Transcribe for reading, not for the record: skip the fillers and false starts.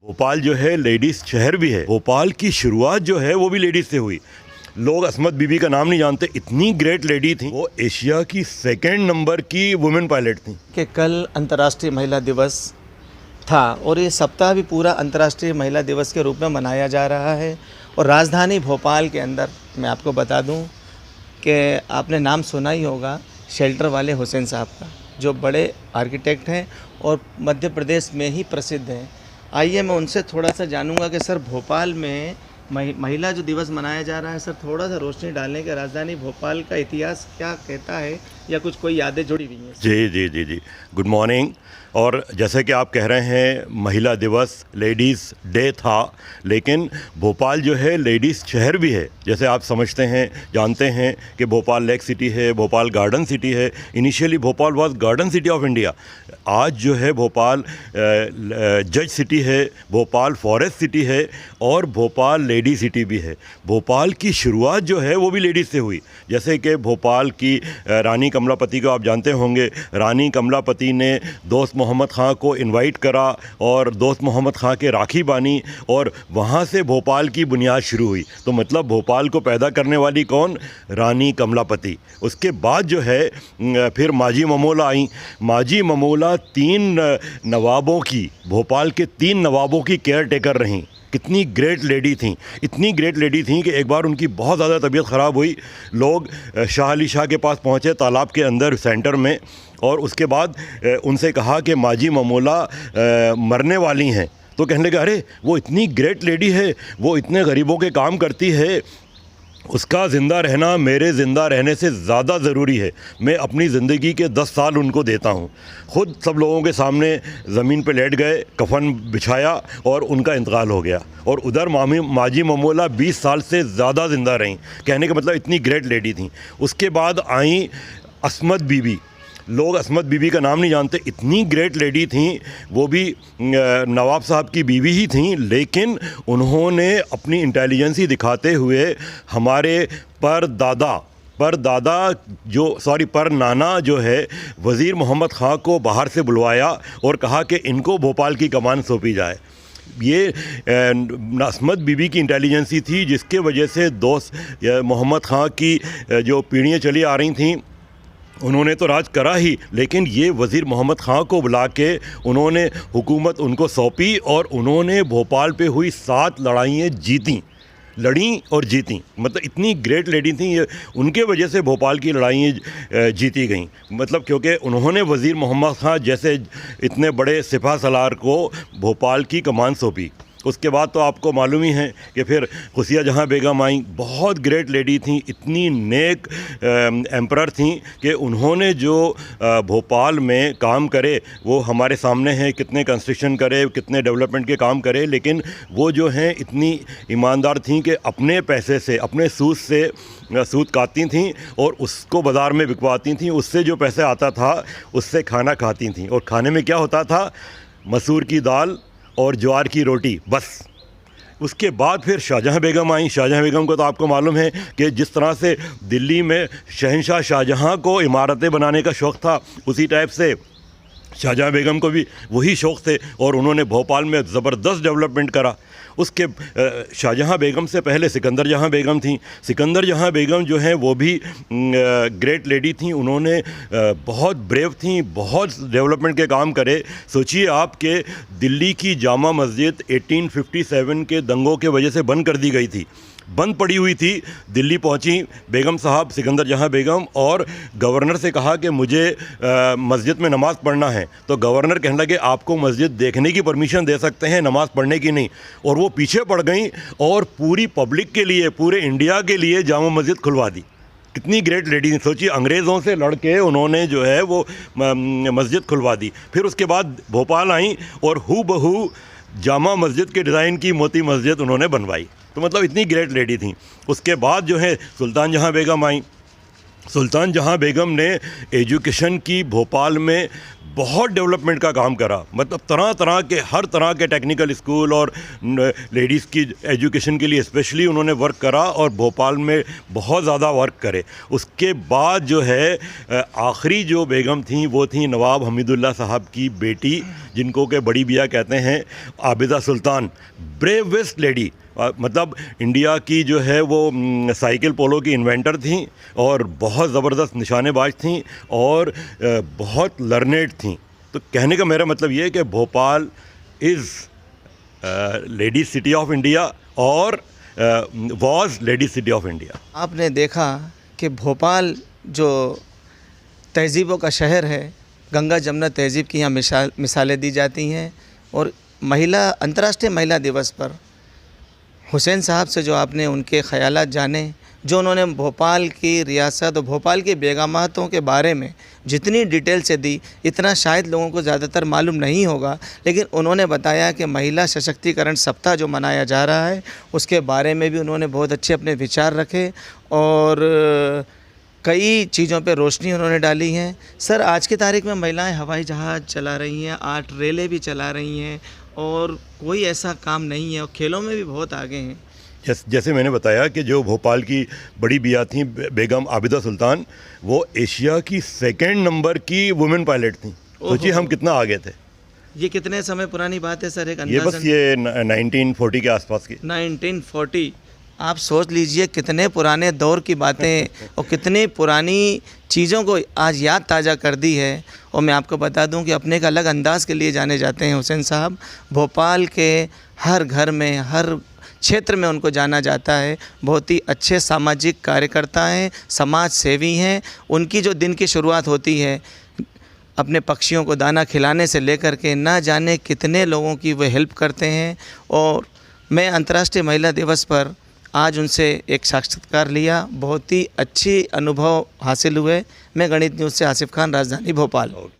भोपाल जो है लेडीज़ शहर भी है। भोपाल की शुरुआत जो है वो भी लेडीज़ से हुई। लोग असमत बीबी का नाम नहीं जानते, इतनी ग्रेट लेडी थी। वो एशिया की सेकंड नंबर की वुमेन पायलट थी। कि कल अंतर्राष्ट्रीय महिला दिवस था और ये सप्ताह भी पूरा अंतर्राष्ट्रीय महिला दिवस के रूप में मनाया जा रहा है। और राजधानी भोपाल के अंदर मैं आपको बता दूं कि आपने नाम सुना ही होगा शेल्टर वाले हुसैन साहब का, जो बड़े आर्किटेक्ट हैं और मध्य प्रदेश में ही प्रसिद्ध हैं। आइए मैं उनसे थोड़ा सा जानूंगा कि सर भोपाल में महिला जो दिवस मनाया जा रहा है, सर थोड़ा सा रोशनी डालने के राजधानी भोपाल का इतिहास क्या कहता है या कुछ कोई यादें जुड़ी हुई हैं? जी जी जी जी, गुड मॉर्निंग। और जैसे कि आप कह रहे हैं महिला दिवस लेडीज़ डे था, लेकिन भोपाल जो है लेडीज़ शहर भी है। जैसे आप समझते हैं, जानते हैं कि भोपाल लेक सिटी है, भोपाल गार्डन सिटी है। Initially Bhopal was garden city of India. आज जो है भोपाल जज सिटी है, भोपाल फॉरेस्ट सिटी है और भोपाल लेडी सिटी भी है। भोपाल की शुरुआत जो है वो भी लेडीज़ से हुई। जैसे कि भोपाल की रानी कमलापति को आप जानते होंगे। रानी कमलापति ने दोस्त मोहम्मद ख़ां को इनवाइट करा और दोस्त मोहम्मद ख़ां के राखी बानी और वहाँ से भोपाल की बुनियाद शुरू हुई। तो मतलब भोपाल को पैदा करने वाली कौन? रानी कमलापति। उसके बाद जो है फिर माजी ममोला आई। माजी ममोला नवाबों की, भोपाल के 3 नवाबों की केयर टेकर रहीं। कितनी ग्रेट लेडी थी, इतनी ग्रेट लेडी थी कि एक बार उनकी बहुत ज़्यादा तबीयत ख़राब हुई। लोग शाह अली शाह के पास पहुँचे तालाब के अंदर सेंटर में, और उसके बाद उनसे कहा कि माजी ममोला मरने वाली हैं। तो कहने लगे अरे वो इतनी ग्रेट लेडी है, वो इतने गरीबों के काम करती है, उसका ज़िंदा रहना मेरे ज़िंदा रहने से ज़्यादा ज़रूरी है। मैं अपनी ज़िंदगी के 10 साल उनको देता हूँ। ख़ुद सब लोगों के सामने ज़मीन पे लेट गए, कफन बिछाया और उनका इंतकाल हो गया। और उधर माजी ममोला 20 साल से ज़्यादा ज़िंदा रहीं। कहने का मतलब इतनी ग्रेट लेडी थी। उसके बाद आई असमत बीबी। लोग असमत बीबी का नाम नहीं जानते, इतनी ग्रेट लेडी थी। वो भी नवाब साहब की बीवी ही थी, लेकिन उन्होंने अपनी इंटेलिजेंसी दिखाते हुए हमारे पर नाना जो है वज़ीर मोहम्मद ख़ां को बाहर से बुलवाया और कहा कि इनको भोपाल की कमान सौंपी जाए। ये असमत बीबी की इंटेलिजेंसी थी, जिसके वजह से दोस्त मोहम्मद ख़ां की जो पीढ़ियाँ चली आ रही थीं, उन्होंने तो राज करा ही, लेकिन ये वज़ीर मोहम्मद ख़ां को बुला के उन्होंने हुकूमत उनको सौंपी और उन्होंने भोपाल पे हुई 7 लड़ाइयाँ लड़ी और जीती। मतलब इतनी ग्रेट लेडी थी ये, उनके वजह से भोपाल की लड़ाइयाँ जीती गईं। मतलब क्योंकि उन्होंने वज़ीर मोहम्मद ख़ां जैसे इतने बड़े सिपह सलार को भोपाल की कमान सौंपी। उसके बाद तो आपको मालूम ही है कि फिर खुशिया जहाँ बेगम आई, बहुत ग्रेट लेडी थी, इतनी नेक एम्परर थी कि उन्होंने जो भोपाल में काम करे वो हमारे सामने है। कितने कंस्ट्रक्शन करे, कितने डेवलपमेंट के काम करे, लेकिन वो जो हैं इतनी ईमानदार थी कि अपने पैसे से, अपने सूद काटती थीं और उसको बाज़ार में बिकवाती थीं। उससे जो पैसे आता था उससे खाना खाती थीं, और खाने में क्या होता था? मसूर की दाल और ज्वार की रोटी, बस। उसके बाद फिर शाहजहाँ बेगम आई। शाहजहाँ बेगम को तो आपको मालूम है कि जिस तरह से दिल्ली में शहंशाह शाहजहाँ को इमारतें बनाने का शौक़ था, उसी टाइप से शाहजहाँ बेगम को भी वही शौक़ थे और उन्होंने भोपाल में ज़बरदस्त डेवलपमेंट करा। उसके शाहजहाँ बेगम से पहले सिकंदर जहाँ बेगम थी। सिकंदर जहाँ बेगम जो हैं वो भी ग्रेट लेडी थी। उन्होंने बहुत ब्रेव थी, बहुत डेवलपमेंट के काम करे। सोचिए आप कि दिल्ली की जामा मस्जिद 1857 के दंगों के वजह से बंद कर दी गई थी, बंद पड़ी हुई थी। दिल्ली पहुंची बेगम साहब सिकंदर जहाँ बेगम और गवर्नर से कहा कि मुझे मस्जिद में नमाज़ पढ़ना है। तो गवर्नर कहने लगे आपको मस्जिद देखने की परमिशन दे सकते हैं, नमाज़ पढ़ने की नहीं। और वो पीछे पड़ गई और पूरी पब्लिक के लिए, पूरे इंडिया के लिए जामा मस्जिद खुलवा दी। कितनी ग्रेट लेडी। सोचिए अंग्रेज़ों से लड़ के उन्होंने जो है वो मस्जिद खुलवा दी। फिर उसके बाद भोपाल आई और हूबहू जामा मस्जिद के डिज़ाइन की मोती मस्जिद उन्होंने बनवाई। तो मतलब इतनी ग्रेट लेडी थी। उसके बाद जो है सुल्तान जहाँ बेगम आई। सुल्तान जहाँ बेगम ने एजुकेशन की भोपाल में बहुत डेवलपमेंट का काम करा, मतलब तरह तरह के हर तरह के टेक्निकल स्कूल और लेडीज़ की एजुकेशन के लिए स्पेशली उन्होंने वर्क करा और भोपाल में बहुत ज़्यादा वर्क करे। उसके बाद जो है आखिरी जो बेगम थी वो थी नवाब हमीदुल्लाह साहब की बेटी, जिनको के बड़ी बिया कहते हैं, आबिदा सुल्तान, ब्रेवेस्ट लेडी, मतलब इंडिया की जो है वो साइकिल पोलो की इन्वेंटर थी और बहुत ज़बरदस्त निशानेबाज थी और बहुत लर्नेड थी। तो कहने का मेरा मतलब ये है कि Bhopal is ladies city of India और was ladies city of India. आपने देखा कि भोपाल जो तहज़ीबों का शहर है, गंगा जमुना तहज़ीब की यहाँ मिसालें दी जाती हैं। और अंतर्राष्ट्रीय महिला दिवस पर हुसैन साहब से जो आपने उनके ख़यालात जाने, जो उन्होंने भोपाल की रियासत और भोपाल की बेगमातों के बारे में जितनी डिटेल से दी, इतना शायद लोगों को ज़्यादातर मालूम नहीं होगा, लेकिन उन्होंने बताया कि महिला सशक्तिकरण सप्ताह जो मनाया जा रहा है उसके बारे में भी उन्होंने बहुत अच्छे अपने विचार रखे और कई चीज़ों पे रोशनी उन्होंने डाली है। सर, आज की तारीख में महिलाएं हवाई जहाज़ चला रही हैं, 8 रेलें भी चला रही हैं और कोई ऐसा काम नहीं है और खेलों में भी बहुत आगे हैं। जैसे मैंने बताया कि जो भोपाल की बड़ी बिया थी बेगम आबिदा सुल्तान, वो एशिया की 2nd नंबर की वुमेन पायलट थी। सोचिए हम कितना आगे थे। ये कितने समय पुरानी बात है सर? एक ये बस ये 1940 के आसपास की। 1940। आप सोच लीजिए कितने पुराने दौर की बातें और कितनी पुरानी चीज़ों को आज याद ताज़ा कर दी है। और मैं आपको बता दूं कि अपने एक अलग अंदाज़ के लिए जाने जाते हैं हुसैन साहब। भोपाल के हर घर में, हर क्षेत्र में उनको जाना जाता है। बहुत ही अच्छे सामाजिक कार्यकर्ता हैं, समाज सेवी हैं। उनकी जो दिन की शुरुआत होती है अपने पक्षियों को दाना खिलाने से लेकर के ना जाने कितने लोगों की वो हेल्प करते हैं। और मैं अंतर्राष्ट्रीय महिला दिवस पर आज उनसे एक साक्षात्कार लिया, बहुत ही अच्छी अनुभव हासिल हुए। मैं गणित न्यूज़ से आसिफ खान, राजधानी भोपाल।